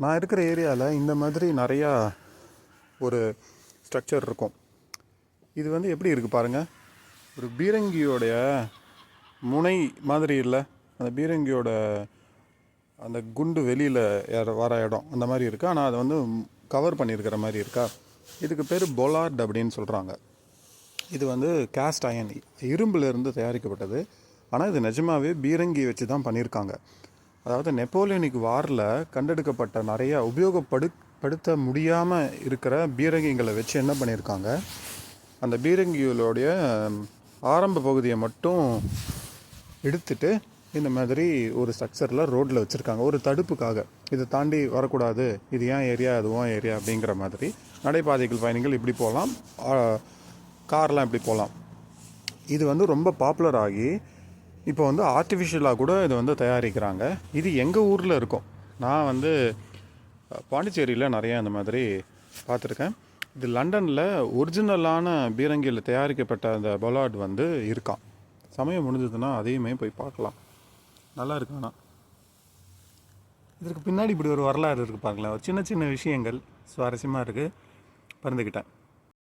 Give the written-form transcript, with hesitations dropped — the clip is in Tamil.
நான் இருக்கிற ஏரியாவில் இந்த மாதிரி நிறையா ஒரு ஸ்ட்ரக்சர் இருக்கும். இது வந்து எப்படி இருக்குது பாருங்கள், ஒரு பீரங்கியோடைய முனை மாதிரி இல்லை, அந்த பீரங்கியோட அந்த குண்டு வெளியில் வர இடம் அந்த மாதிரி இருக்குது. ஆனால் அதை வந்து கவர் பண்ணியிருக்கிற மாதிரி இருக்கா. இதுக்கு பேர் பொலார்ட் அப்படின்னு சொல்கிறாங்க. இது வந்து கேஸ்ட் அயன், இரும்பிலிருந்து தயாரிக்கப்பட்டது. ஆனால் இது நிஜமாகவே பீரங்கி வச்சு தான் பண்ணியிருக்காங்க. அதாவது நெப்போலியனிக் வாரில் கண்டெடுக்கப்பட்ட நிறையா உபயோகப்படுத்த முடியாமல் இருக்கிற பீரங்கிங்களை வச்சு என்ன பண்ணியிருக்காங்க, அந்த பீரங்கிகளுடைய ஆரம்ப பகுதியை மட்டும் எடுத்துட்டு இந்த மாதிரி ஒரு ஸ்ட்ரக்சரில் ரோட்டில் வச்சுருக்காங்க, ஒரு தடுப்புக்காக. இதை தாண்டி வரக்கூடாது, இது ஏன் ஏரியா அதுவும் ஏரியா அப்படிங்கிற மாதிரி. நடைபாதைகள் பயணிகள் இப்படி போகலாம், கார்லாம் இப்படி போகலாம். இது வந்து ரொம்ப பாப்புலர் ஆகி இப்போ வந்து ஆர்டிஃபிஷியலாக கூட இதை வந்து தயாரிக்கிறாங்க. இது எங்கள் ஊரில் இருக்கும். நான் வந்து பாண்டிச்சேரியில் நிறையா இந்த மாதிரி பார்த்துருக்கேன். இது லண்டனில் ஒரிஜினலான பீரங்கியில் தயாரிக்கப்பட்ட அந்த பொலார்ட் வந்து இருக்கான். சமயம் முடிஞ்சதுன்னா அதையுமே போய் பார்க்கலாம், நல்லா இருக்கு. ஆனால் இதற்கு பின்னாடி இப்படி ஒரு வரலாறு இருக்குது பாருங்களேன். சின்ன சின்ன விஷயங்கள் சுவாரஸ்யமாக இருக்குது, பகிர்ந்துக்கிட்டேன்.